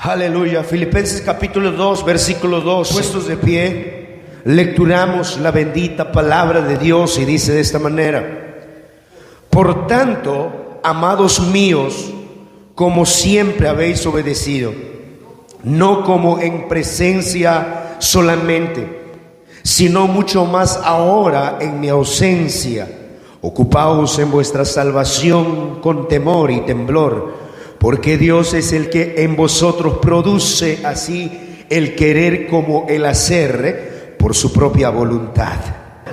Aleluya. Filipenses capítulo 2, versículo 2. Puestos de pie, lecturamos la bendita palabra de Dios y dice de esta manera: por tanto, amados míos, como siempre habéis obedecido, no como en presencia solamente, sino mucho más ahora en mi ausencia, ocupaos en vuestra salvación con temor y temblor, porque Dios es el que en vosotros produce así el querer como el hacer por su propia voluntad.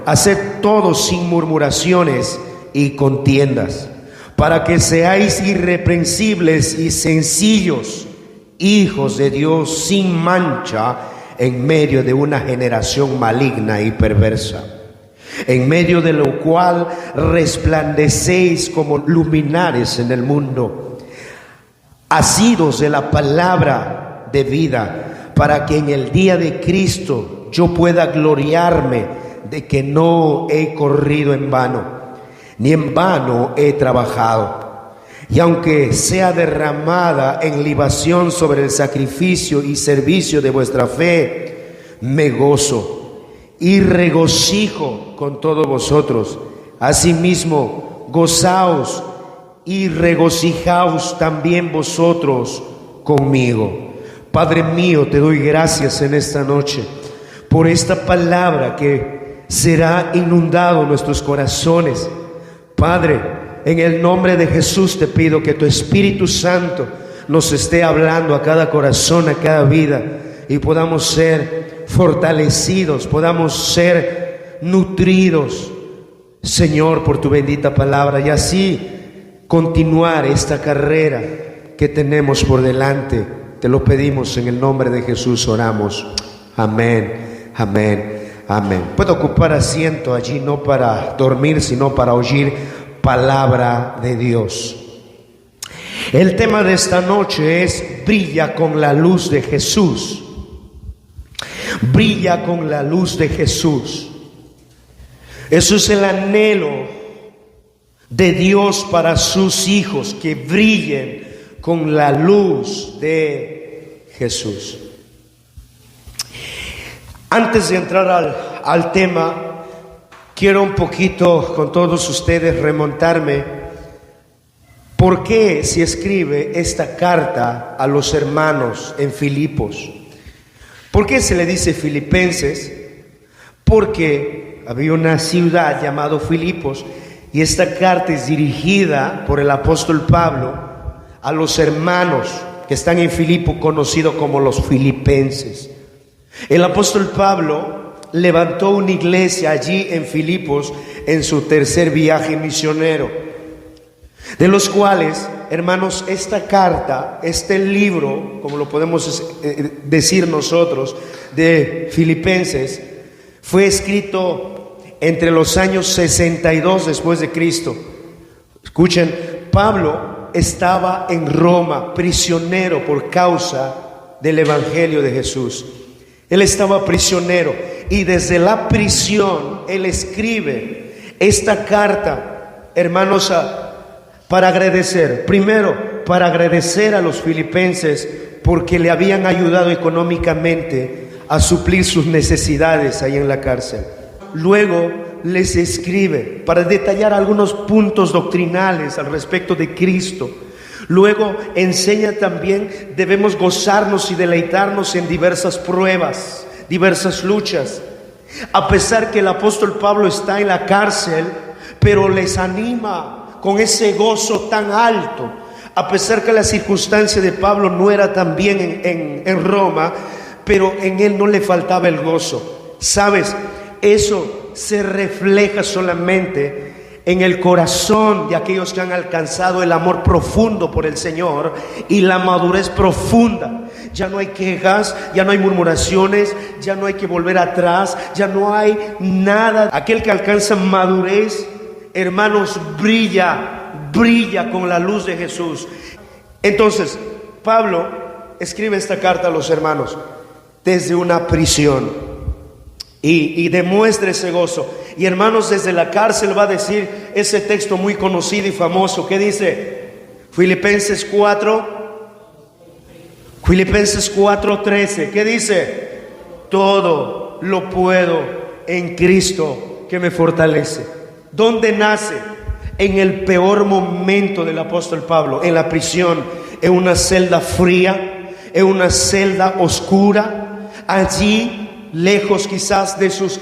Haced todo sin murmuraciones y contiendas, para que seáis irreprensibles y sencillos, hijos de Dios sin mancha, en medio de una generación maligna y perversa, en medio de lo cual resplandecéis como luminares en el mundo, asidos de la palabra de vida, para que en el día de Cristo yo pueda gloriarme de que no he corrido en vano, ni en vano he trabajado. Y aunque sea derramada en libación sobre el sacrificio y servicio de vuestra fe, me gozo y regocijo con todos vosotros. Asimismo, gozaos y regocijaos también vosotros conmigo. Padre mío, te doy gracias en esta noche por esta palabra que será inundado en nuestros corazones. Padre, en el nombre de Jesús te pido que tu Espíritu Santo nos esté hablando a cada corazón, a cada vida, y podamos ser fortalecidos, podamos ser nutridos, Señor, por tu bendita palabra, y así continuar esta carrera que tenemos por delante. Te lo pedimos en el nombre de Jesús, oramos. Amén, amén, amén. Puedo ocupar asiento allí, no para dormir, sino para oír palabra de Dios. El tema de esta noche es: brilla con la luz de Jesús. Brilla con la luz de Jesús. Eso es el anhelo de Dios para sus hijos, que brillen con la luz de Jesús. Antes de entrar al tema, quiero un poquito con todos ustedes remontarme. ¿Por qué se escribe esta carta a los hermanos en Filipos? ¿Por qué se le dice Filipenses? Porque había una ciudad llamada Filipos, y esta carta es dirigida por el apóstol Pablo a los hermanos que están en Filipo, conocidos como los filipenses. El apóstol Pablo levantó una iglesia allí en Filipos en su tercer viaje misionero, de los cuales, hermanos, esta carta, este libro, como lo podemos decir nosotros, de Filipenses, fue escrito entre los años 62 después de Cristo. Escuchen, Pablo estaba en Roma, prisionero por causa del evangelio de Jesús. Él estaba prisionero, y desde la prisión él escribe esta carta, hermanos, para agradecer. Primero, para agradecer a los filipenses porque le habían ayudado económicamente a suplir sus necesidades ahí en la cárcel. Luego les escribe para detallar algunos puntos doctrinales al respecto de Cristo. Luego enseña también: debemos gozarnos y deleitarnos en diversas pruebas, diversas luchas. A pesar que el apóstol Pablo está en la cárcel, pero les anima con ese gozo tan alto. A pesar que la circunstancia de Pablo no era tan bien en Roma, pero en él no le faltaba el gozo. ¿Sabes? Eso se refleja solamente en el corazón de aquellos que han alcanzado el amor profundo por el Señor y la madurez profunda. Ya no hay quejas, ya no hay murmuraciones, ya no hay que volver atrás, ya no hay nada. Aquel que alcanza madurez, hermanos, brilla con la luz de Jesús. Entonces, Pablo escribe esta carta a los hermanos desde una prisión. Y demuestra ese gozo. Y hermanos, desde la cárcel va a decir ese texto muy conocido y famoso que dice Filipenses 4, Filipenses 4:13, ¿qué dice? Todo lo puedo en Cristo que me fortalece. ¿Dónde nace? En el peor momento del apóstol Pablo, en la prisión, en una celda fría, en una celda oscura, allí lejos quizás de sus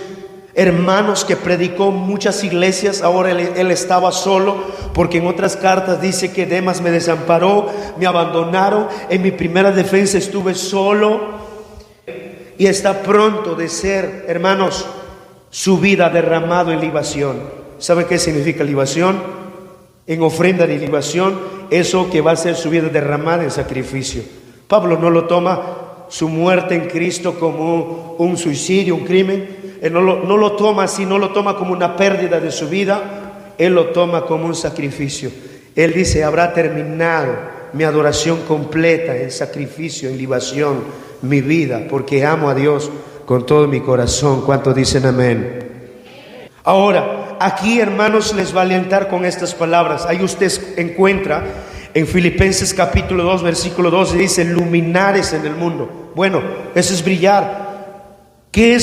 hermanos que predicó muchas iglesias. Ahora él estaba solo, porque en otras cartas dice que Demas me desamparó, me abandonaron. En mi primera defensa estuve solo, y está pronto de ser, hermanos, su vida derramado en libación. ¿Saben qué significa libación? En ofrenda de libación, eso que va a ser su vida derramada en sacrificio. Pablo no lo toma su muerte en Cristo como un suicidio, un crimen. Él no lo toma así, no lo toma como una pérdida de su vida. Él lo toma como un sacrificio. Él dice: habrá terminado mi adoración completa en sacrificio, en libación, mi vida, porque amo a Dios con todo mi corazón. ¿Cuántos dicen amén? Ahora, aquí, hermanos, les va a alentar con estas palabras. Ahí usted encuentra en Filipenses capítulo 2, versículo 12, dice: luminares en el mundo. Bueno, eso es brillar. ¿Qué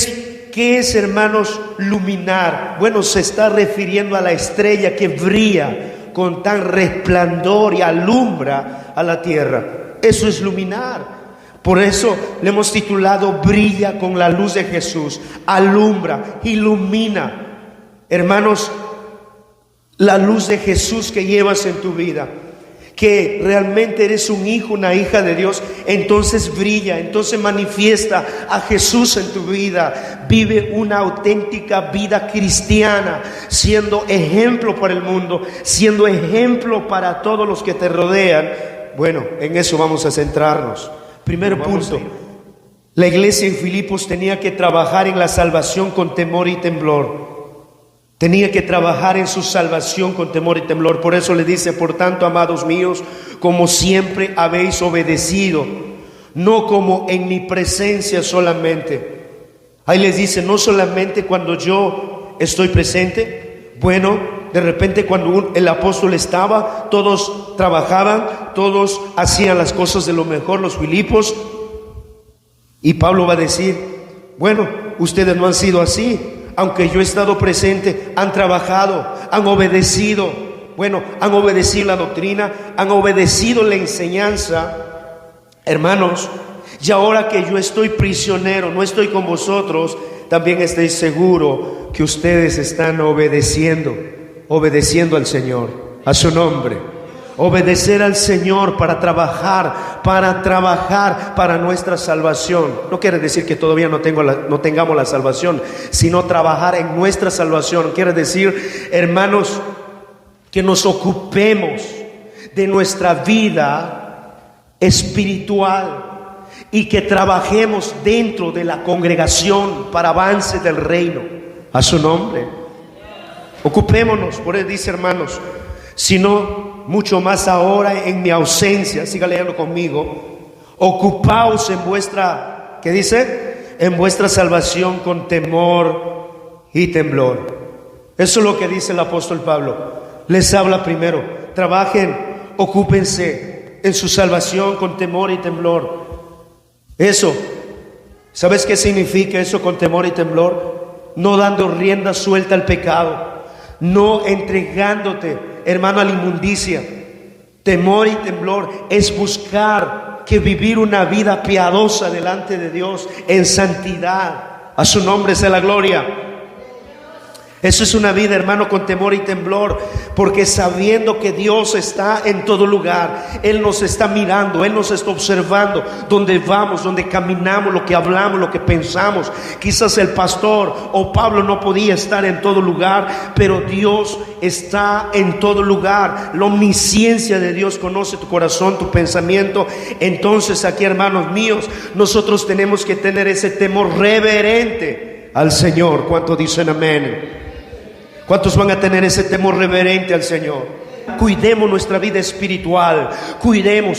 es, hermanos, luminar? Bueno, se está refiriendo a la estrella que brilla con tan resplandor y alumbra a la tierra. Eso es luminar. Por eso le hemos titulado: brilla con la luz de Jesús, alumbra, ilumina. Hermanos, la luz de Jesús que llevas en tu vida, que realmente eres un hijo, una hija de Dios, entonces brilla, entonces manifiesta a Jesús en tu vida. Vive una auténtica vida cristiana, siendo ejemplo para el mundo, siendo ejemplo para todos los que te rodean. Bueno, en eso vamos a centrarnos. Primer punto: la iglesia en Filipos tenía que trabajar en la salvación con temor y temblor. Tenía que trabajar en su salvación con temor y temblor. Por eso le dice: por tanto, amados míos, como siempre habéis obedecido, no como en mi presencia solamente. Ahí les dice: no solamente cuando yo estoy presente. Bueno, de repente cuando el apóstol estaba, todos trabajaban, todos hacían las cosas de lo mejor, los Filipos. Y Pablo va a decir: bueno, ustedes no han sido así. Aunque yo he estado presente, han trabajado, han obedecido. Bueno, han obedecido la doctrina, han obedecido la enseñanza. Hermanos, y ahora que yo estoy prisionero, no estoy con vosotros, también estoy seguro que ustedes están obedeciendo al Señor, a su nombre. Obedecer al Señor para trabajar para nuestra salvación. No quiere decir que todavía no tengamos la salvación, sino trabajar en nuestra salvación. Quiere decir, hermanos, que nos ocupemos de nuestra vida espiritual y que trabajemos dentro de la congregación para avance del reino, a su nombre. Ocupémonos. Por eso dice, hermanos, sino mucho más ahora en mi ausencia. Siga leyendo conmigo: ocupaos en vuestra, ¿qué dice? En vuestra salvación con temor y temblor. Eso es lo que dice el apóstol Pablo. Les habla primero: trabajen, ocúpense en su salvación con temor y temblor. Eso, ¿sabes qué significa eso, con temor y temblor? No dando rienda suelta al pecado, no entregándote, hermano, a la inmundicia. Temor y temblor es buscar que vivir una vida piadosa delante de Dios en santidad. A su nombre sea la gloria. Eso es una vida, hermano, con temor y temblor, porque sabiendo que Dios está en todo lugar, Él nos está mirando, Él nos está observando, donde vamos, donde caminamos, lo que hablamos, lo que pensamos. Quizás el pastor o Pablo no podía estar en todo lugar, pero Dios está en todo lugar. La omnisciencia de Dios conoce tu corazón, tu pensamiento. Entonces aquí, hermanos míos, nosotros tenemos que tener ese temor reverente al Señor. ¿Cuántos dicen amén? ¿Cuántos van a tener ese temor reverente al Señor? Cuidemos nuestra vida espiritual,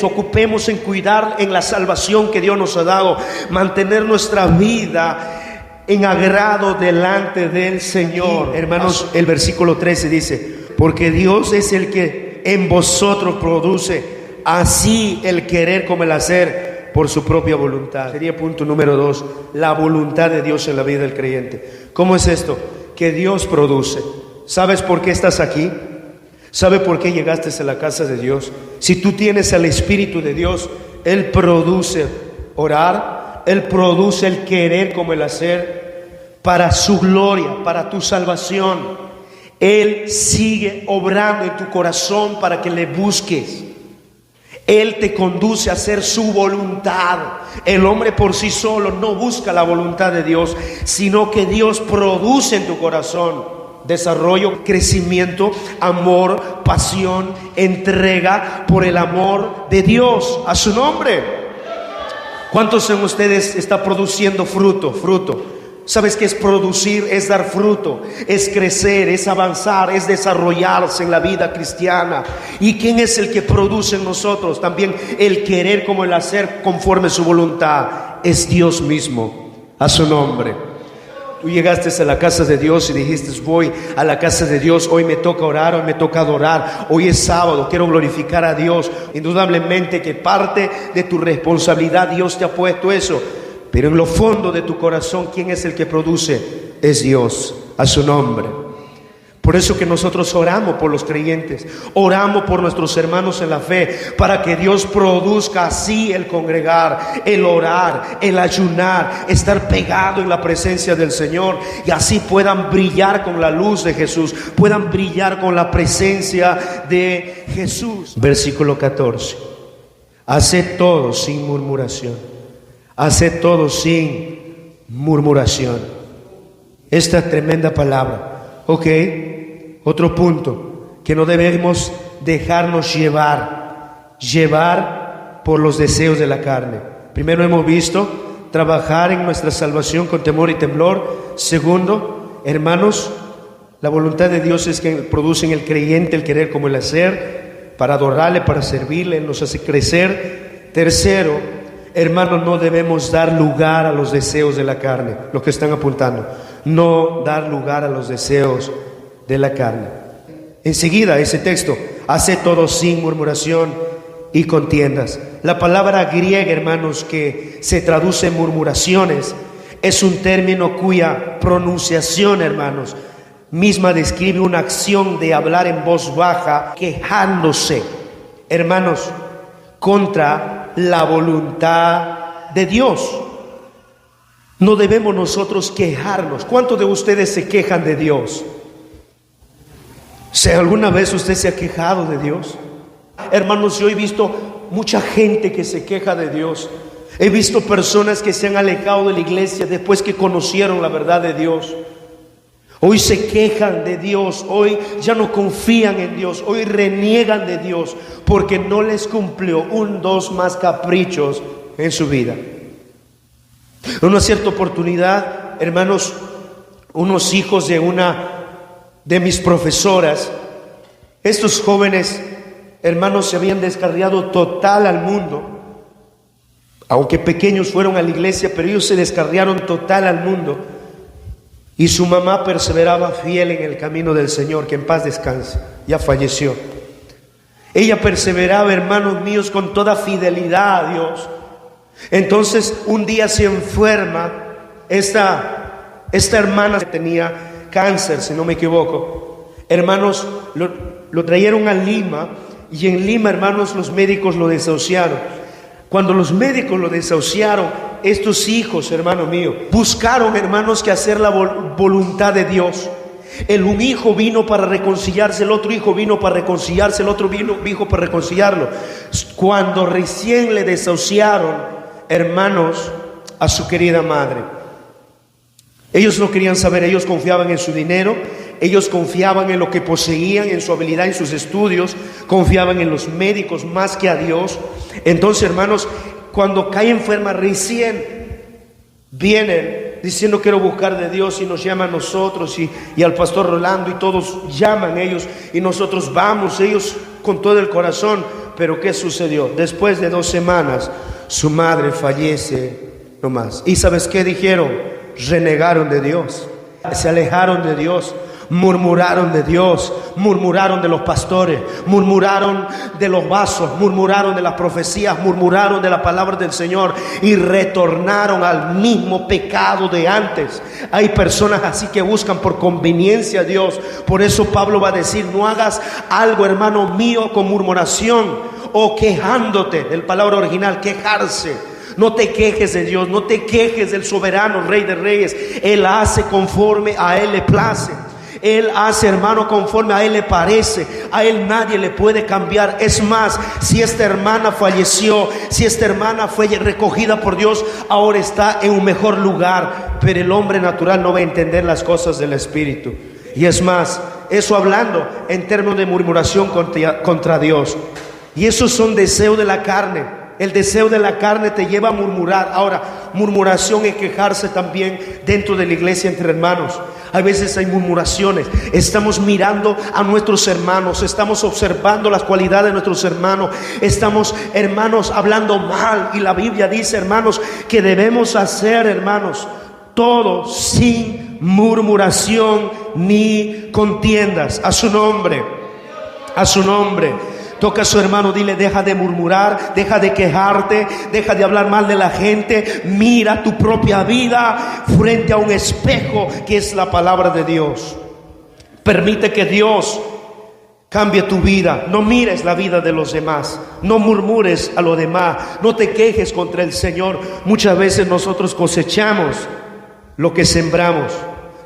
ocupemos en cuidar en la salvación que Dios nos ha dado, mantener nuestra vida en agrado delante del Señor. Hermanos, el versículo 13 dice: porque Dios es el que en vosotros produce así el querer como el hacer por su propia voluntad. Sería punto número 2, la voluntad de Dios en la vida del creyente. ¿Cómo es esto? Que Dios produce. ¿Sabes por qué estás aquí? ¿Sabe por qué llegaste a la casa de Dios? Si tú tienes al Espíritu de Dios, Él produce orar, Él produce el querer como el hacer para su gloria, para tu salvación. Él sigue obrando en tu corazón para que le busques. Él te conduce a hacer su voluntad. El hombre por sí solo no busca la voluntad de Dios, sino que Dios produce en tu corazón desarrollo, crecimiento, amor, pasión, entrega por el amor de Dios a su nombre. ¿Cuántos en ustedes está produciendo fruto? ¿Sabes qué es producir? Es dar fruto, es crecer, es avanzar, es desarrollarse en la vida cristiana. ¿Y quién es el que produce en nosotros? También el querer como el hacer conforme su voluntad. Es Dios mismo, a su nombre. Tú llegaste a la casa de Dios y dijiste: voy a la casa de Dios, hoy me toca orar, hoy me toca adorar, hoy es sábado, quiero glorificar a Dios. Indudablemente que parte de tu responsabilidad Dios te ha puesto eso. Pero en lo fondo de tu corazón, ¿quién es el que produce? Es Dios, a su nombre. Por eso que nosotros oramos por los creyentes, oramos por nuestros hermanos en la fe, para que Dios produzca así el congregar, el orar, el ayunar, estar pegado en la presencia del Señor, y así puedan brillar con la luz de Jesús, puedan brillar con la presencia de Jesús. Versículo 14. Haced todo sin murmuración. Haced todo sin murmuración. Esta tremenda palabra. Ok, otro punto, que no debemos dejarnos llevar por los deseos de la carne. Primero hemos visto trabajar en nuestra salvación con temor y temblor. Segundo, hermanos, la voluntad de Dios es que produce en el creyente el querer como el hacer, para adorarle, para servirle, nos hace crecer. Tercero, hermanos, no debemos dar lugar a los deseos de la carne. Los que están apuntando, no dar lugar a los deseos de la carne. Enseguida ese texto, hace todo sin murmuración y contiendas. La palabra griega, hermanos, que se traduce en murmuraciones, es un término cuya pronunciación, hermanos, misma describe una acción de hablar en voz baja, quejándose, hermanos, contra la voluntad de Dios. No debemos nosotros quejarnos. ¿Cuántos de ustedes se quejan de Dios? Si alguna vez usted se ha quejado de Dios, hermanos, yo he visto mucha gente que se queja de Dios. He visto personas que se han alejado de la iglesia después que conocieron la verdad de Dios. Hoy se quejan de Dios, hoy ya no confían en Dios, hoy reniegan de Dios porque no les cumplió dos más caprichos en su vida. En una cierta oportunidad, hermanos, unos hijos de una de mis profesoras, estos jóvenes, hermanos, se habían descarriado total al mundo. Aunque pequeños fueron a la iglesia, pero ellos se descarriaron total al mundo. Y su mamá perseveraba fiel en el camino del Señor, que en paz descanse, ya falleció. Ella perseveraba, hermanos míos, con toda fidelidad a Dios. Entonces un día se enferma esta hermana, que tenía cáncer, si no me equivoco. Hermanos, lo trajeron a Lima, y en Lima, hermanos, los médicos lo desahuciaron. Cuando los médicos lo desahuciaron, estos hijos, hermano mío, buscaron, hermanos, que hacer la voluntad de Dios. Un hijo vino para reconciliarse, el otro hijo vino para reconciliarse, el otro hijo para reconciliarlo. Cuando recién le desahuciaron, hermanos, a su querida madre, ellos no querían saber, ellos confiaban en su dinero, ellos confiaban en lo que poseían, en su habilidad, en sus estudios, confiaban en los médicos más que a Dios. Entonces, hermanos, cuando cae enferma, recién vienen diciendo: quiero buscar de Dios, y nos llaman a nosotros y al pastor Rolando, y todos llaman ellos, y nosotros vamos, ellos con todo el corazón. Pero ¿qué sucedió? Después de 2 semanas, su madre fallece nomás. ¿Y sabes qué dijeron? Renegaron de Dios, se alejaron de Dios. Murmuraron de Dios, murmuraron de los pastores, murmuraron de los vasos, murmuraron de las profecías, murmuraron de la palabra del Señor y retornaron al mismo pecado de antes. Hay personas así que buscan por conveniencia a Dios. Por eso Pablo va a decir: no hagas algo, hermano mío, con murmuración o quejándote. El palabra original, quejarse. No te quejes de Dios, no te quejes del soberano Rey de Reyes. Él hace conforme a Él le place. Él hace, hermano, conforme a Él le parece. A Él nadie le puede cambiar. Es más, si esta hermana falleció, si esta hermana fue recogida por Dios, ahora está en un mejor lugar. Pero el hombre natural no va a entender las cosas del Espíritu. Y es más, eso hablando en términos de murmuración contra Dios. Y esos son deseos de la carne. El deseo de la carne te lleva a murmurar. Ahora, murmuración es quejarse también dentro de la iglesia entre hermanos. A veces hay murmuraciones. Estamos mirando a nuestros hermanos, estamos observando las cualidades de nuestros hermanos, estamos, hermanos, hablando mal. Y la Biblia dice, hermanos, que debemos hacer, hermanos, todo sin murmuración ni contiendas. A su nombre, a su nombre. Toca a su hermano, dile: deja de murmurar, deja de quejarte, deja de hablar mal de la gente. Mira tu propia vida frente a un espejo que es la palabra de Dios. Permite que Dios cambie tu vida. No mires la vida de los demás, no murmures a los demás, no te quejes contra el Señor. Muchas veces nosotros cosechamos lo que sembramos.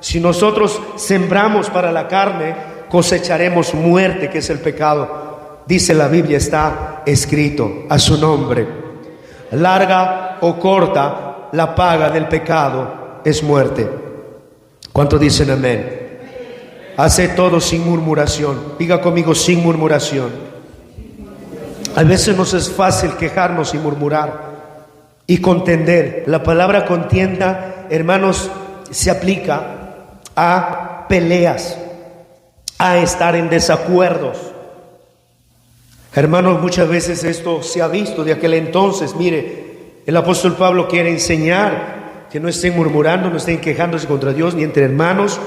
Si nosotros sembramos para la carne, cosecharemos muerte, que es el pecado. Dice la Biblia, está escrito. A su nombre. Larga o corta, la paga del pecado es muerte. ¿Cuántos dicen amén? Hace todo sin murmuración. Diga conmigo: sin murmuración. A veces nos es fácil quejarnos y murmurar y contender. La palabra contienda, hermanos, se aplica a peleas, a estar en desacuerdos. Hermanos, muchas veces esto se ha visto de aquel entonces. Mire, el apóstol Pablo quiere enseñar que no estén murmurando, no estén quejándose contra Dios, ni entre hermanos,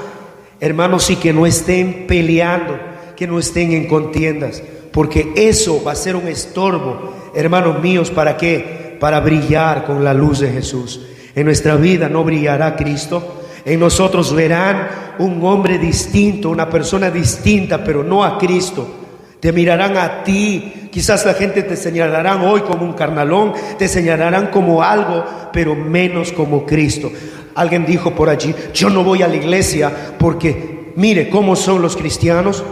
y que no estén peleando, que no estén en contiendas, porque eso va a ser un estorbo, hermanos míos. ¿Para qué? Para brillar con la luz de Jesús. En nuestra vida no brillará Cristo. En nosotros verán un hombre distinto, una persona distinta, pero no a Cristo. Te mirarán a ti. Quizás la gente te señalarán hoy como un carnalón, te señalarán como algo, pero menos como Cristo. Alguien dijo por allí: yo no voy a la iglesia porque mire cómo son los cristianos.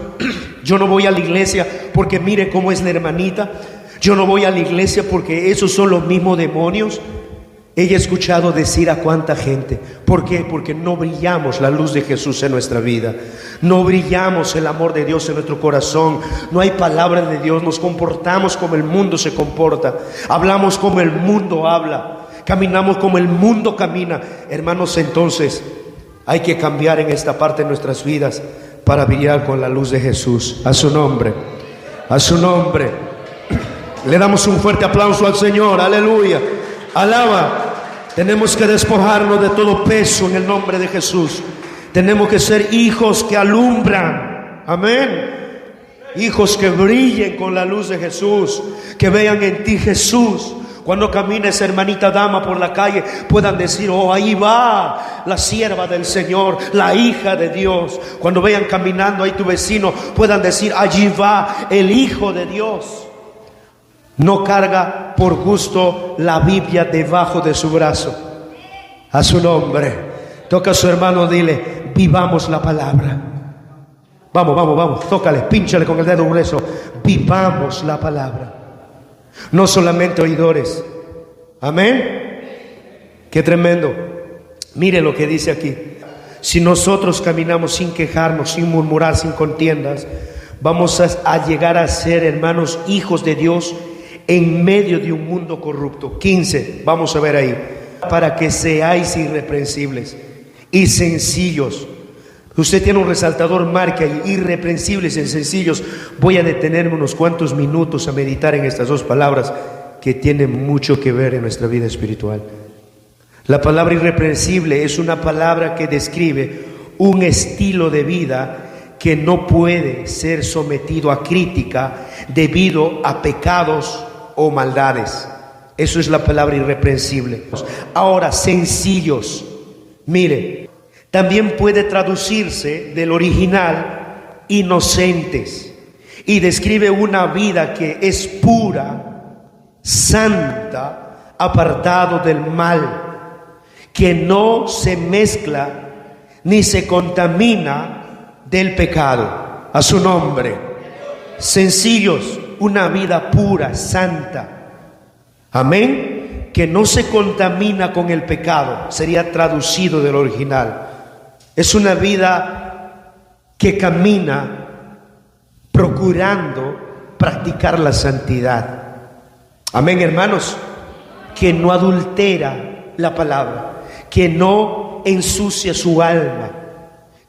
Yo no voy a la iglesia porque mire cómo es la hermanita. Yo no voy a la iglesia porque esos son los mismos demonios. He escuchado decir a cuánta gente. ¿Por qué? Porque no brillamos la luz de Jesús en nuestra vida. No brillamos el amor de Dios en nuestro corazón. No hay palabra de Dios. Nos comportamos como el mundo se comporta. Hablamos como el mundo habla. Caminamos como el mundo camina. Hermanos, entonces hay que cambiar en esta parte de nuestras vidas para brillar con la luz de Jesús. A su nombre. A su nombre. Le damos un fuerte aplauso al Señor. Aleluya. Alaba. Tenemos que despojarnos de todo peso en el nombre de Jesús. Tenemos que ser hijos que alumbran. Amén. Hijos que brillen con la luz de Jesús, que vean en ti Jesús. Cuando camines, hermanita dama, por la calle, puedan decir: oh, ahí va la sierva del Señor, la hija de Dios. Cuando vean caminando ahí tu vecino, puedan decir: allí va el Hijo de Dios. No carga por gusto la Biblia debajo de su brazo. A su nombre. Toca a su hermano, dile: vivamos la palabra. Vamos, tócale, pínchale con el dedo grueso. Vivamos la palabra. No solamente oidores. Amén. Qué tremendo. Mire lo que dice aquí. Si nosotros caminamos sin quejarnos, sin murmurar, sin contiendas, vamos a llegar a ser, hermanos, hijos de Dios en medio de un mundo corrupto. 15, vamos a ver ahí. Para que seáis irreprensibles y sencillos. Usted tiene un resaltador, marca ahí: irreprensibles y sencillos. Voy a detenerme unos cuantos minutos a meditar en estas dos palabras que tienen mucho que ver en nuestra vida espiritual. La palabra irreprensible es una palabra que describe un estilo de vida que no puede ser sometido a crítica debido a pecados o maldades. Eso es la palabra irreprensible. Ahora, sencillos. Mire, también puede traducirse del original inocentes, y describe una vida que es pura, santa, apartado del mal, que no se mezcla ni se contamina del pecado. A su nombre. Sencillos, una vida pura, santa. Amén. Que no se contamina con el pecado, sería traducido del original. Es una vida que camina procurando practicar la santidad. Amén, hermanos. Que no adultera la palabra, que no ensucia su alma,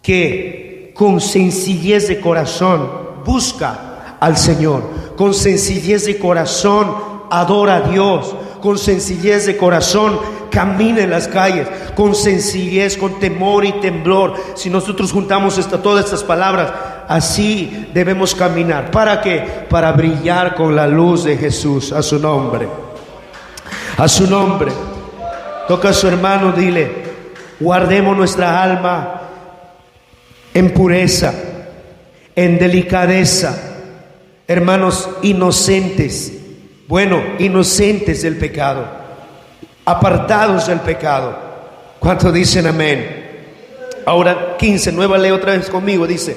que con sencillez de corazón busca al Señor, con sencillez de corazón adora a Dios, con sencillez de corazón camina en las calles, con sencillez, con temor y temblor. Si nosotros juntamos todas estas palabras, así debemos caminar. ¿Para qué? Para brillar con la luz de Jesús. A su nombre. A su nombre. Toca a su hermano, dile: guardemos nuestra alma en pureza, en delicadeza. Hermanos, inocentes. Bueno, inocentes del pecado, apartados del pecado. ¿Cuántos dicen amén? Ahora 15, nueva ley otra vez conmigo, dice: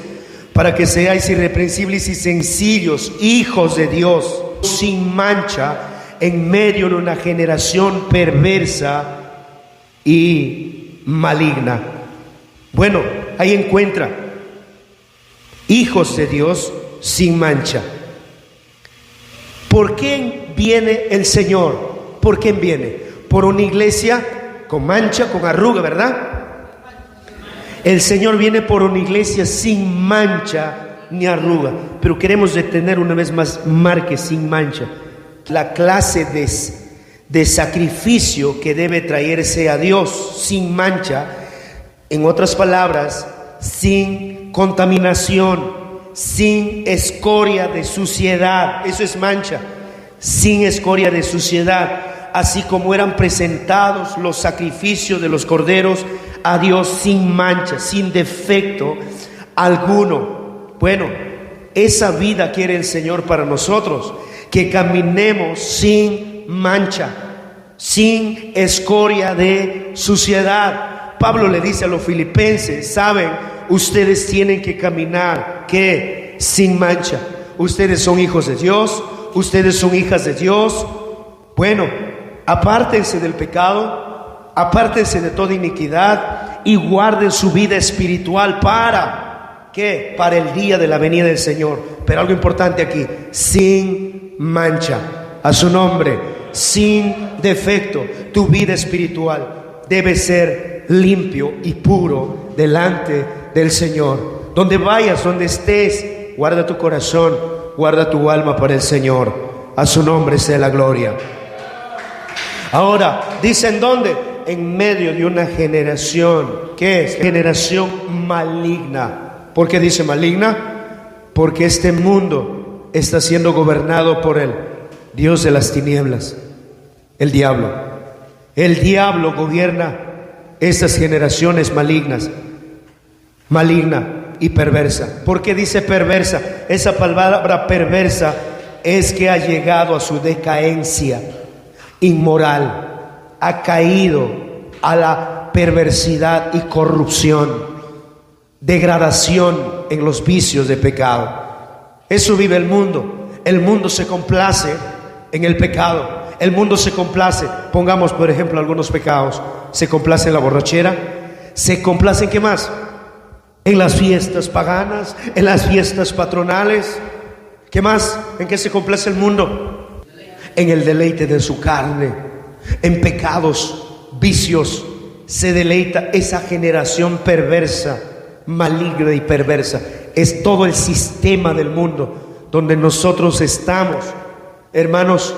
para que seáis irreprensibles y sencillos, hijos de Dios, sin mancha, en medio de una generación perversa y maligna. Bueno, ahí encuentra: hijos de Dios sin mancha. ¿Por quién viene el Señor? ¿Por quién viene? Por una iglesia con mancha, con arruga, ¿verdad? El Señor viene por una iglesia sin mancha ni arruga. Pero queremos detener una vez más, marque sin mancha. La clase de sacrificio que debe traerse a Dios sin mancha. En otras palabras, sin contaminación, sin escoria de suciedad. Eso es mancha. Sin escoria de suciedad, así como eran presentados los sacrificios de los corderos a Dios sin mancha, sin defecto alguno. Bueno, esa vida quiere el Señor para nosotros, que caminemos sin mancha, sin escoria de suciedad. Pablo le dice a los filipenses: saben, ustedes tienen que caminar, ¿qué? Sin mancha. Ustedes son hijos de Dios, ustedes son hijas de Dios. Bueno, apártense del pecado, apártense de toda iniquidad y guarden su vida espiritual para, ¿qué? Para el día de la venida del Señor. Pero algo importante aquí: sin mancha. A su nombre. Sin defecto. Tu vida espiritual debe ser limpio y puro delante del Señor. Donde vayas, donde estés, guarda tu corazón, guarda tu alma para el Señor. A su nombre sea la gloria. Ahora, dice: ¿en dónde? En medio de una generación. ¿Qué es? Generación maligna. ¿Por qué dice maligna? Porque este mundo está siendo gobernado por el Dios de las tinieblas, el diablo. El diablo gobierna estas generaciones malignas, maligna y perversa. ¿Por qué dice perversa? Esa palabra perversa es que ha llegado a su decadencia inmoral, ha caído a la perversidad y corrupción, degradación en los vicios de pecado. Eso vive el mundo. El mundo se complace en el pecado. El mundo se complace, pongamos por ejemplo algunos pecados. Se complace en la borrachera, se complace en ¿qué más? En las fiestas paganas, en las fiestas patronales. ¿Qué más? ¿En qué se complace el mundo? En el deleite de su carne, en pecados, vicios. Se deleita esa generación perversa, maligna y perversa. Es todo el sistema del mundo donde nosotros estamos, hermanos,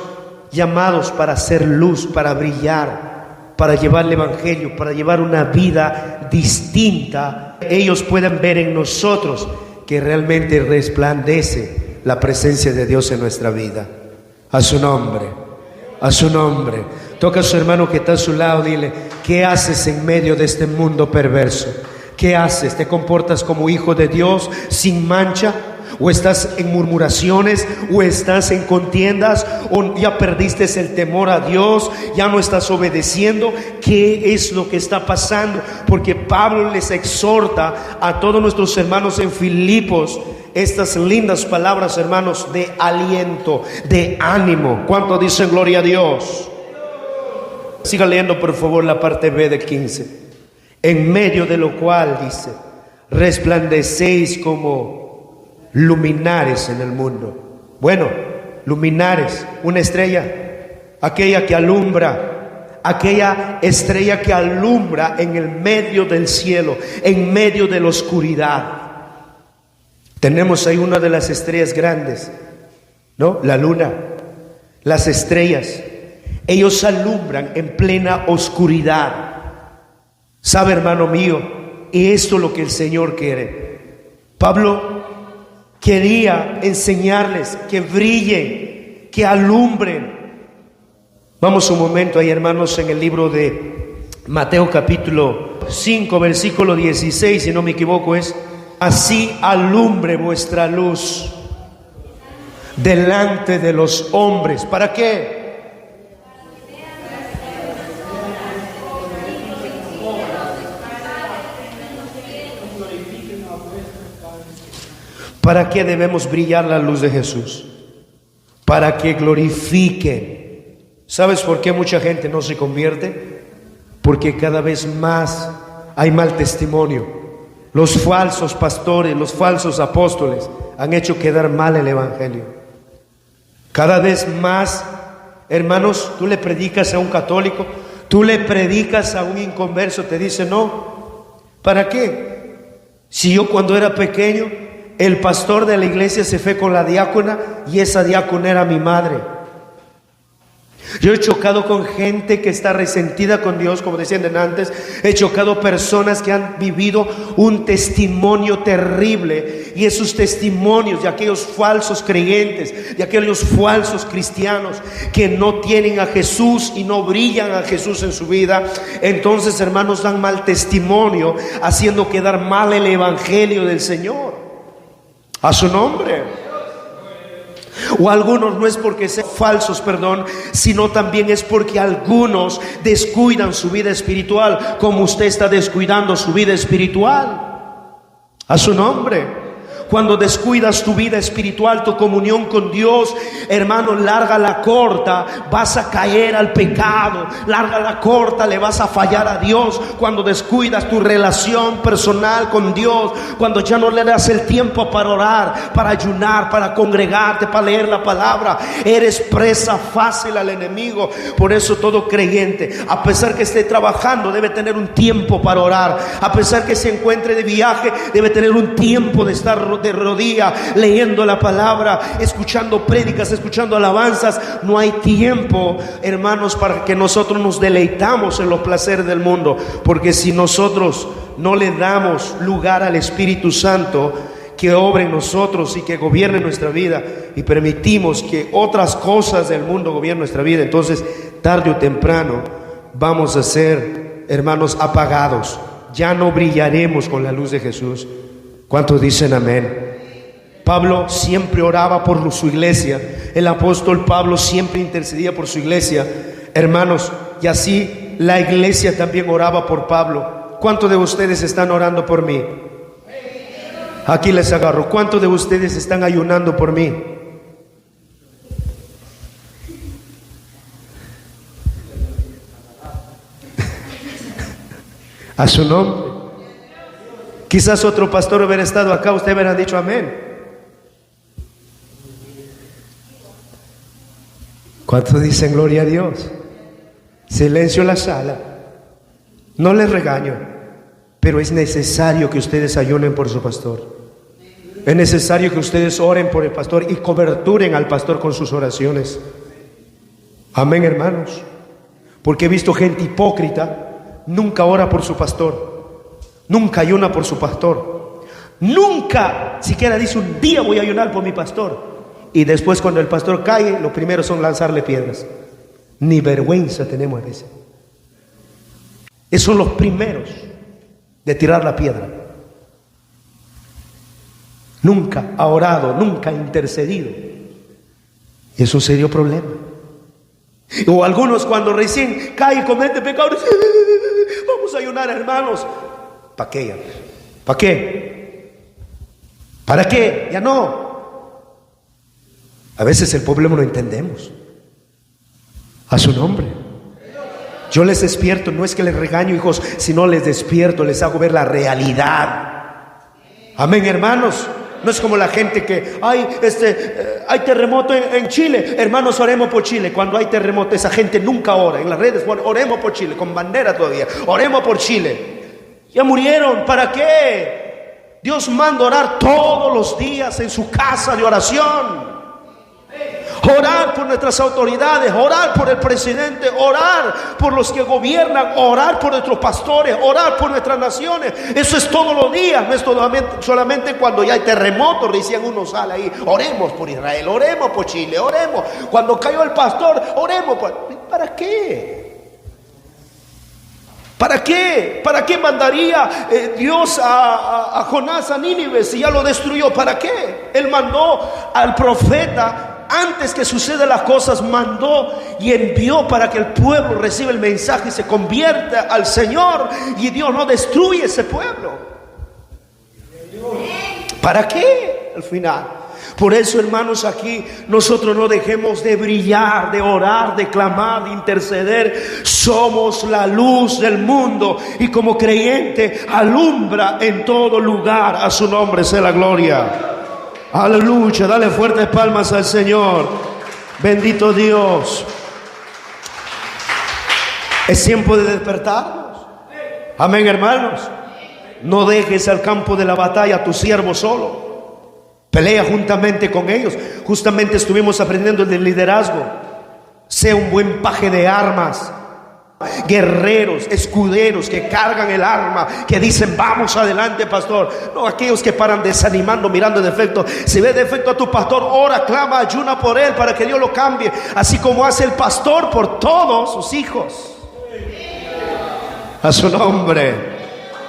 llamados para hacer luz, para brillar, para llevar el Evangelio, para llevar una vida distinta, ellos puedan ver en nosotros que realmente resplandece la presencia de Dios en nuestra vida. A su nombre, a su nombre. Toca a su hermano que está a su lado, dile: ¿qué haces en medio de este mundo perverso? ¿Qué haces? ¿Te comportas como hijo de Dios sin mancha? ¿O estás en murmuraciones? ¿O estás en contiendas? ¿O ya perdiste el temor a Dios? ¿Ya no estás obedeciendo? ¿Qué es lo que está pasando? Porque Pablo les exhorta a todos nuestros hermanos en Filipos estas lindas palabras, hermanos, de aliento, de ánimo. ¿Cuánto dicen gloria a Dios? Siga leyendo por favor la parte B de 15. En medio de lo cual dice: resplandecéis como luminares en el mundo. Bueno, luminares, una estrella, aquella que alumbra, aquella estrella que alumbra en el medio del cielo, en medio de la oscuridad. Tenemos ahí una de las estrellas grandes, ¿no? La luna, las estrellas, ellos alumbran en plena oscuridad. ¿Sabe, hermano mío? Y esto es lo que el Señor quiere. Pablo quería enseñarles que brillen, que alumbren. Vamos un momento ahí, hermanos, en el libro de Mateo capítulo 5, versículo 16, si no me equivoco es: así alumbre vuestra luz delante de los hombres. ¿Para qué? ¿Para qué debemos brillar la luz de Jesús? Para que glorifiquen. ¿Sabes por qué mucha gente no se convierte? Porque cada vez más hay mal testimonio. Los falsos pastores, los falsos apóstoles han hecho quedar mal el Evangelio. Cada vez más, hermanos, tú le predicas a un católico, tú le predicas a un inconverso, te dice: no, ¿para qué? Si yo cuando era pequeño, el pastor de la iglesia se fue con la diácona y esa diácona era mi madre. Yo he chocado con gente que está resentida con Dios, como decían antes. He chocado personas que han vivido un testimonio terrible, y esos testimonios de aquellos falsos creyentes, de aquellos falsos cristianos que no tienen a Jesús y no brillan a Jesús en su vida. Entonces, hermanos, dan mal testimonio, haciendo quedar mal el Evangelio del Señor. A su nombre. O algunos no es porque sean falsos, sino también es porque algunos descuidan su vida espiritual, como usted está descuidando su vida espiritual. A su nombre. Cuando descuidas tu vida espiritual, tu comunión con Dios, hermano, larga la corta, vas a caer al pecado. Larga la corta, le vas a fallar a Dios. Cuando descuidas tu relación personal con Dios, cuando ya no le das el tiempo para orar, para ayunar, para congregarte, para leer la palabra, eres presa fácil al enemigo. Por eso todo creyente, a pesar que esté trabajando, debe tener un tiempo para orar. A pesar que se encuentre de viaje, debe tener un tiempo de estar de rodillas, leyendo la palabra, escuchando prédicas, escuchando alabanzas. No hay tiempo, hermanos, para que nosotros nos deleitamos en los placeres del mundo, porque si nosotros no le damos lugar al Espíritu Santo que obre en nosotros y que gobierne nuestra vida, y permitimos que otras cosas del mundo gobiernen nuestra vida, entonces tarde o temprano vamos a ser, hermanos, apagados. Ya no brillaremos con la luz de Jesús. ¿Cuántos dicen amén? Pablo siempre oraba por su iglesia. El apóstol Pablo siempre intercedía por su iglesia, hermanos, y así la iglesia también oraba por Pablo. ¿Cuántos de ustedes están orando por mí? Aquí les agarro. ¿Cuántos de ustedes están ayunando por mí? A su nombre. Quizás otro pastor hubiera estado acá, ustedes hubieran dicho amén. ¿Cuántos dicen gloria a Dios? Silencio en la sala. No les regaño, pero es necesario que ustedes ayunen por su pastor. Es necesario que ustedes oren por el pastor y coberturen al pastor con sus oraciones. Amén, hermanos. Porque he visto gente hipócrita, nunca ora por su pastor, nunca ayuna por su pastor, nunca siquiera dice un día voy a ayunar por mi pastor. Y después cuando el pastor cae, lo primero son lanzarle piedras. Ni vergüenza tenemos a veces. Esos son los primeros de tirar la piedra. Nunca ha orado, nunca ha intercedido. Y es un serio problema. O algunos cuando recién cae y comete pecados, vamos a ayunar, hermanos. ¿Para qué? ¿Para qué? ¿Para qué? Ya no. A veces el pueblo no entendemos. A su nombre. Yo les despierto, no es que les regaño, hijos, sino les despierto, les hago ver la realidad. Amén, hermanos. No es como la gente que hay terremoto en Chile, hermanos, oremos por Chile. Cuando hay terremoto, esa gente nunca ora. En las redes, oremos por Chile, con bandera todavía, oremos por Chile. Ya murieron, ¿para qué? Dios manda orar todos los días en su casa de oración. Orar por nuestras autoridades, orar por el presidente, orar por los que gobiernan, orar por nuestros pastores, orar por nuestras naciones. Eso es todos los días, no es solamente cuando ya hay terremotos, recién uno sale ahí. Oremos por Israel, oremos por Chile, oremos. Cuando cayó el pastor, oremos por... ¿Para qué? ¿Para qué? ¿Para qué mandaría Dios a Jonás a Nínive si ya lo destruyó? ¿Para qué? Él mandó al profeta. Antes que sucedan las cosas, mandó y envió para que el pueblo reciba el mensaje y se convierta al Señor. Y Dios no destruye ese pueblo. ¿Para qué? Al final. Por eso, hermanos, aquí nosotros no dejemos de brillar, de orar, de clamar, de interceder. Somos la luz del mundo y como creyente alumbra en todo lugar. A su nombre sea la gloria. Aleluya, dale fuertes palmas al Señor. Bendito Dios. Es tiempo de despertarnos. Amén, hermanos. No dejes al campo de la batalla a tu siervo solo. Pelea juntamente con ellos. Justamente estuvimos aprendiendo del liderazgo. Sea un buen paje de armas. Guerreros, escuderos que cargan el arma, que dicen vamos adelante, pastor. No aquellos que paran desanimando, mirando defectos. Si ve defecto a tu pastor, ora, clama, ayuna por él para que Dios lo cambie, así como hace el pastor por todos sus hijos. A su nombre.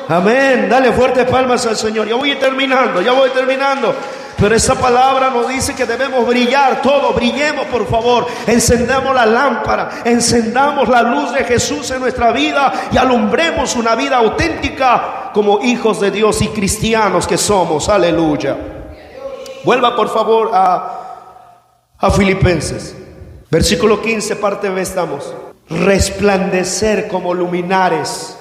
Amén. Dale fuertes palmas al Señor. Ya voy terminando. Pero esa palabra nos dice que debemos brillar todos. Brillemos, por favor. Encendamos la lámpara, encendamos la luz de Jesús en nuestra vida y alumbremos una vida auténtica como hijos de Dios y cristianos que somos. Aleluya. Vuelva por favor a Filipenses, versículo 15, parte B estamos. Resplandecer como luminares.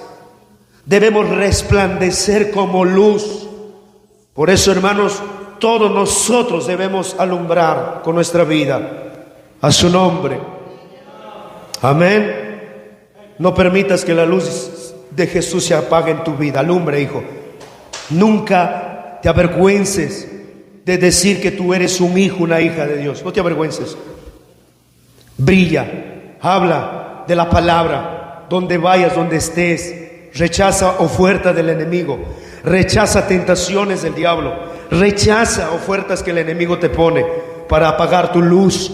Debemos resplandecer como luz. Por eso, hermanos, todos nosotros debemos alumbrar con nuestra vida. A su nombre. Amén. No permitas que la luz de Jesús se apague en tu vida. Alumbre, hijo. Nunca te avergüences de decir que tú eres un hijo, una hija de Dios. No te avergüences. Brilla. Habla de la palabra. Donde vayas, donde estés. Rechaza ofertas del enemigo. Rechaza tentaciones del diablo. Rechaza ofertas que el enemigo te pone para apagar tu luz.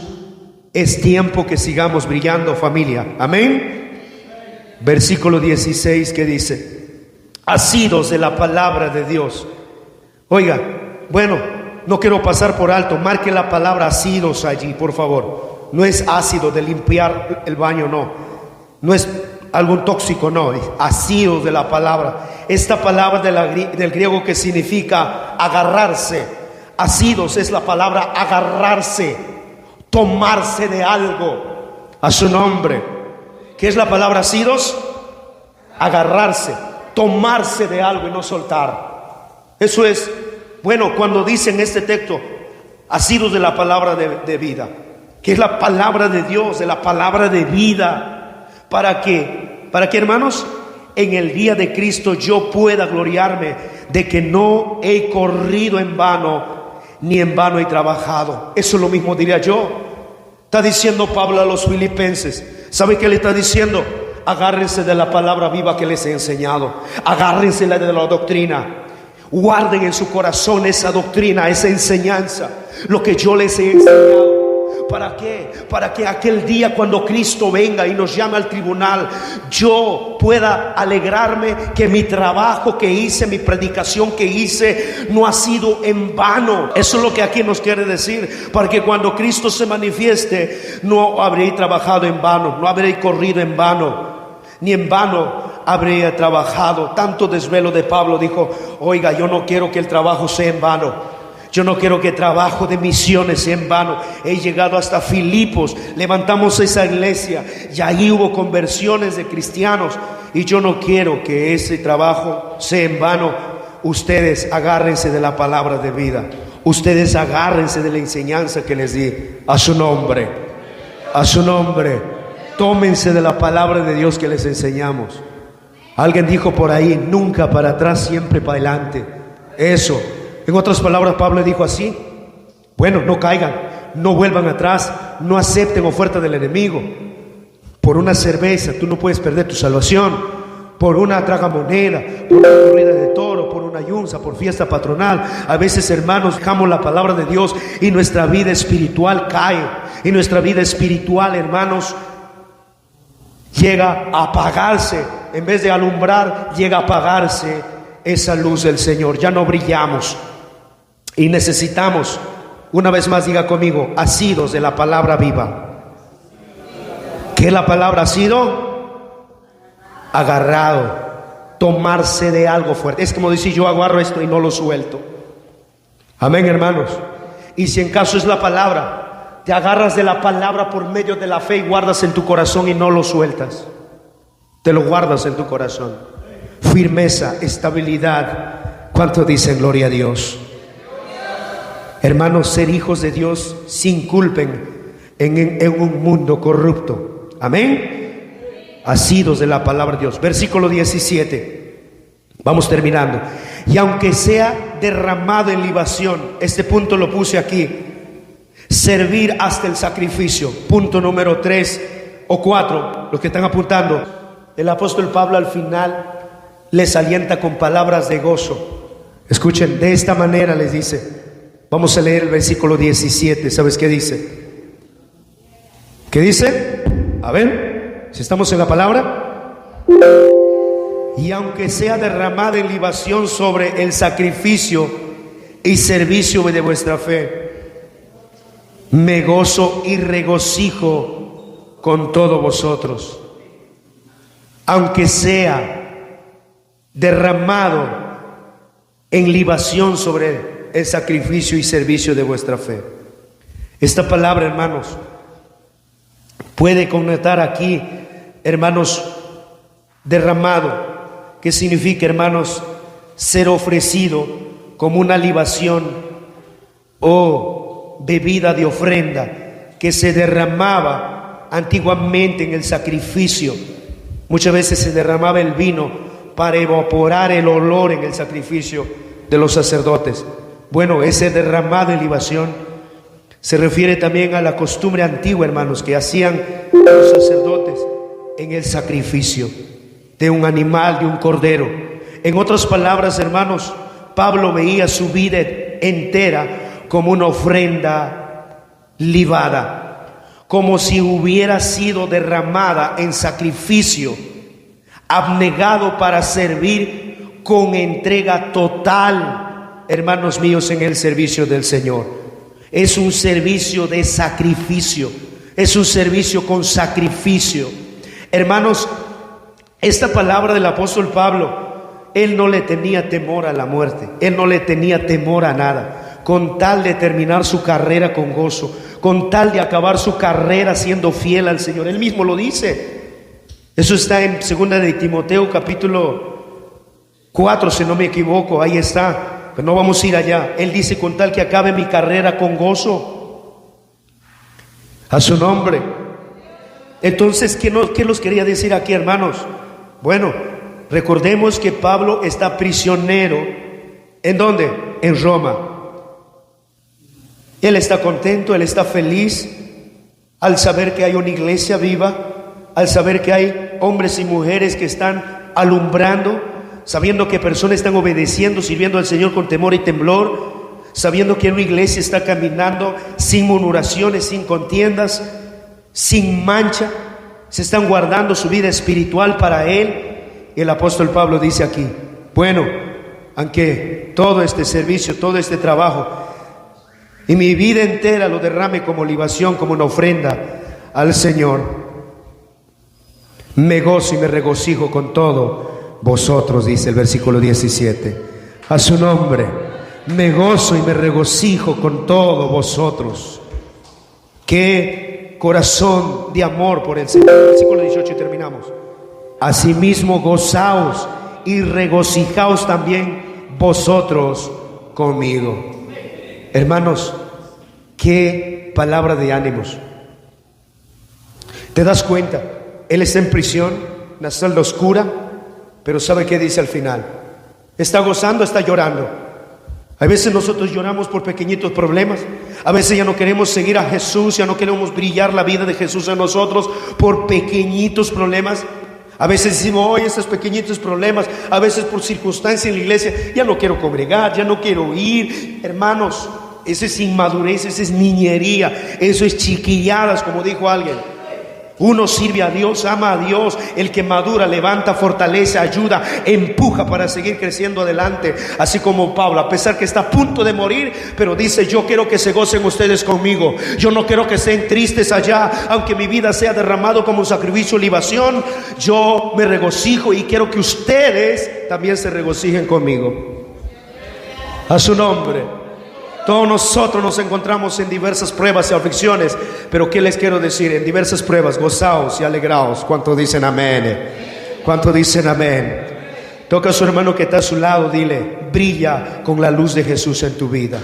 Es tiempo que sigamos brillando, familia. Amén. Versículo 16 que dice: asidos de la palabra de Dios. Oiga, bueno, no quiero pasar por alto. Marque la palabra asidos allí, por favor. No es ácido de limpiar el baño, no. No es algún tóxico, no. Asidos de la palabra. Esta palabra del griego que significa agarrarse. Asidos es la palabra agarrarse, tomarse de algo. A su nombre. ¿Qué es la palabra asidos? Agarrarse, tomarse de algo y no soltar. Eso es, bueno, cuando dicen este texto, asidos de la palabra de vida, que es la palabra de Dios, de la palabra de vida. ¿Para qué? ¿Para qué, hermanos? En el día de Cristo yo pueda gloriarme de que no he corrido en vano, ni en vano he trabajado. Eso es lo mismo diría yo. Está diciendo Pablo a los filipenses: ¿Sabe qué le está diciendo? Agárrense de la palabra viva que les he enseñado. Agárrense de la doctrina. Guarden en su corazón esa doctrina, esa enseñanza, lo que yo les he enseñado. ¿Para qué? Para que aquel día cuando Cristo venga y nos llame al tribunal, yo pueda alegrarme que mi trabajo que hice, mi predicación que hice, no ha sido en vano. Eso es lo que aquí nos quiere decir. Para que cuando Cristo se manifieste, no habré trabajado en vano, no habré corrido en vano, ni en vano habría trabajado. Tanto desvelo de Pablo, dijo: oiga, yo no quiero que el trabajo sea en vano. Yo no quiero que el trabajo de misiones sea en vano. He llegado hasta Filipos, levantamos esa iglesia y ahí hubo conversiones de cristianos, y yo no quiero que ese trabajo sea en vano. Ustedes agárrense de la palabra de vida. Ustedes agárrense de la enseñanza que les di. A su nombre, a su nombre. Tómense de la palabra de Dios que les enseñamos. Alguien dijo por ahí: nunca para atrás, siempre para adelante. Eso. En otras palabras, Pablo dijo así: bueno, no caigan, no vuelvan atrás, no acepten oferta del enemigo. Por una cerveza tú no puedes perder tu salvación. Por una tragamoneda, por una corrida de toro, por una yunza, por fiesta patronal. A veces, hermanos, dejamos la palabra de Dios y nuestra vida espiritual cae. Y nuestra vida espiritual, hermanos, llega a apagarse. En vez de alumbrar, llega a apagarse esa luz del Señor. Ya no brillamos. Y necesitamos, una vez más diga conmigo, asidos de la palabra viva. ¿Qué la palabra ha sido? Agarrado, tomarse de algo fuerte. Es como decir: yo agarro esto y no lo suelto. Amén, hermanos. Y si en caso es la palabra, te agarras de la palabra por medio de la fe y guardas en tu corazón y no lo sueltas. Te lo guardas en tu corazón. Firmeza, estabilidad. ¿Cuánto dicen gloria a Dios? Hermanos, ser hijos de Dios sin culpen en un mundo corrupto. Amén. Asidos de la palabra de Dios. Versículo 17. Vamos terminando. Y aunque sea derramado en libación, este punto lo puse aquí: servir hasta el sacrificio. Punto número 3 o 4, los que están apuntando. El apóstol Pablo al final les alienta con palabras de gozo. Escuchen, de esta manera les dice. Vamos a leer el versículo 17. ¿Sabes qué dice? ¿Qué dice? A ver, si estamos en la palabra. Y aunque sea derramada en libación sobre el sacrificio y servicio de vuestra fe, me gozo y regocijo con todos vosotros. Aunque sea derramado en libación sobre el sacrificio y servicio de vuestra fe. Esta palabra, hermanos, puede connotar aquí, hermanos, derramado, que significa, hermanos, ser ofrecido como una libación o bebida de ofrenda que se derramaba antiguamente en el sacrificio. Muchas veces se derramaba el vino para evaporar el olor en el sacrificio de los sacerdotes. Bueno, ese derramado en libación se refiere también a la costumbre antigua, hermanos, que hacían los sacerdotes en el sacrificio de un animal, de un cordero. En otras palabras, hermanos, Pablo veía su vida entera como una ofrenda libada, como si hubiera sido derramada en sacrificio, abnegado para servir con entrega total. Hermanos míos, en el servicio del Señor es un servicio de sacrificio, es un servicio con sacrificio. Hermanos, esta palabra del apóstol Pablo, él no le tenía temor a la muerte, él no le tenía temor a nada, con tal de terminar su carrera con gozo, con tal de acabar su carrera siendo fiel al Señor. Él mismo lo dice. Eso está en 2 de Timoteo capítulo 4, si no me equivoco, ahí está. Pero no vamos a ir allá. Él dice: con tal que acabe mi carrera con gozo. A su nombre. Entonces, ¿qué nos quería decir aquí, hermanos? Bueno, recordemos que Pablo está prisionero. ¿En dónde? En Roma. Él está contento, él está feliz al saber que hay una iglesia viva, al saber que hay hombres y mujeres que están alumbrando, sabiendo que personas están obedeciendo, sirviendo al Señor con temor y temblor, sabiendo que una iglesia está caminando sin murmuraciones, sin contiendas, sin mancha, se están guardando su vida espiritual para Él. Y el apóstol Pablo dice aquí: bueno, aunque todo este servicio, todo este trabajo y mi vida entera lo derrame como libación, como una ofrenda al Señor, me gozo y me regocijo con todo vosotros, dice el versículo 17. A su nombre, me gozo y me regocijo con todos vosotros. Qué corazón de amor por el Señor. Versículo 18 y terminamos. Asimismo gozaos y regocijaos también vosotros conmigo. Hermanos, qué palabra de ánimos. ¿Te das cuenta? Él está en prisión, en una celda oscura, pero ¿sabe qué dice al final? Está gozando, está llorando. A veces nosotros lloramos por pequeñitos problemas. A veces ya no queremos seguir a Jesús, ya no queremos brillar la vida de Jesús en nosotros por pequeñitos problemas. A veces decimos: oye, estos pequeñitos problemas, a veces por circunstancias en la iglesia, ya no quiero congregar, ya no quiero ir. Hermanos, eso es inmadurez, eso es niñería, eso es chiquilladas, como dijo alguien. Uno sirve a Dios, ama a Dios. El que madura levanta, fortalece, ayuda, empuja para seguir creciendo adelante. Así como Pablo, a pesar que está a punto de morir, pero dice: yo quiero que se gocen ustedes conmigo. Yo no quiero que estén tristes allá, aunque mi vida sea derramado como un sacrificio, libación. Yo me regocijo y quiero que ustedes también se regocijen conmigo. A su nombre. Todos nosotros nos encontramos en diversas pruebas y aflicciones, pero ¿qué les quiero decir? En diversas pruebas, gozaos y alegraos. ¿Cuántos dicen amén? ¿Cuántos dicen amén? Toca a su hermano que está a su lado, dile: brilla con la luz de Jesús en tu vida.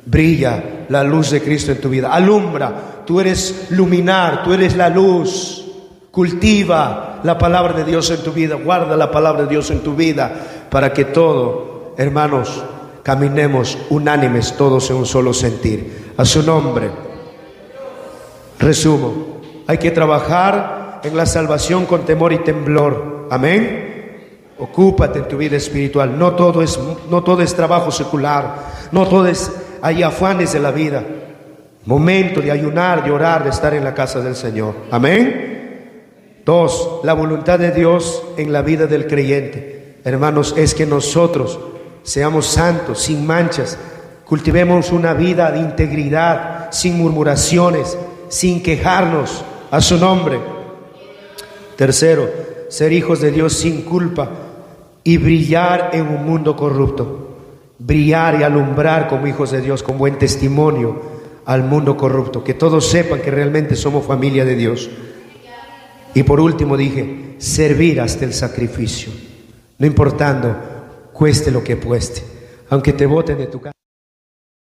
Brilla la luz de Cristo en tu vida. Alumbra, tú eres luminar, tú eres la luz. Cultiva la palabra de Dios en tu vida, guarda la palabra de Dios en tu vida, para que todo, hermanos, caminemos unánimes todos en un solo sentir. A su nombre. Resumo: hay que trabajar en la salvación con temor y temblor. Amén. Ocúpate en tu vida espiritual. No todo es trabajo secular. No todo es hay afanes de la vida. Momento de ayunar, de orar, de estar en la casa del Señor. Amén. 2. La voluntad de Dios en la vida del creyente, hermanos, es que nosotros seamos santos, sin manchas, cultivemos una vida de integridad, sin murmuraciones, sin quejarnos. A su nombre. 3. Ser hijos de Dios sin culpa y brillar en un mundo corrupto. Brillar y alumbrar como hijos de Dios, con buen testimonio al mundo corrupto, que todos sepan que realmente somos familia de Dios. Y por último dije: servir hasta el sacrificio, no importando cueste lo que cueste, aunque te boten de tu casa.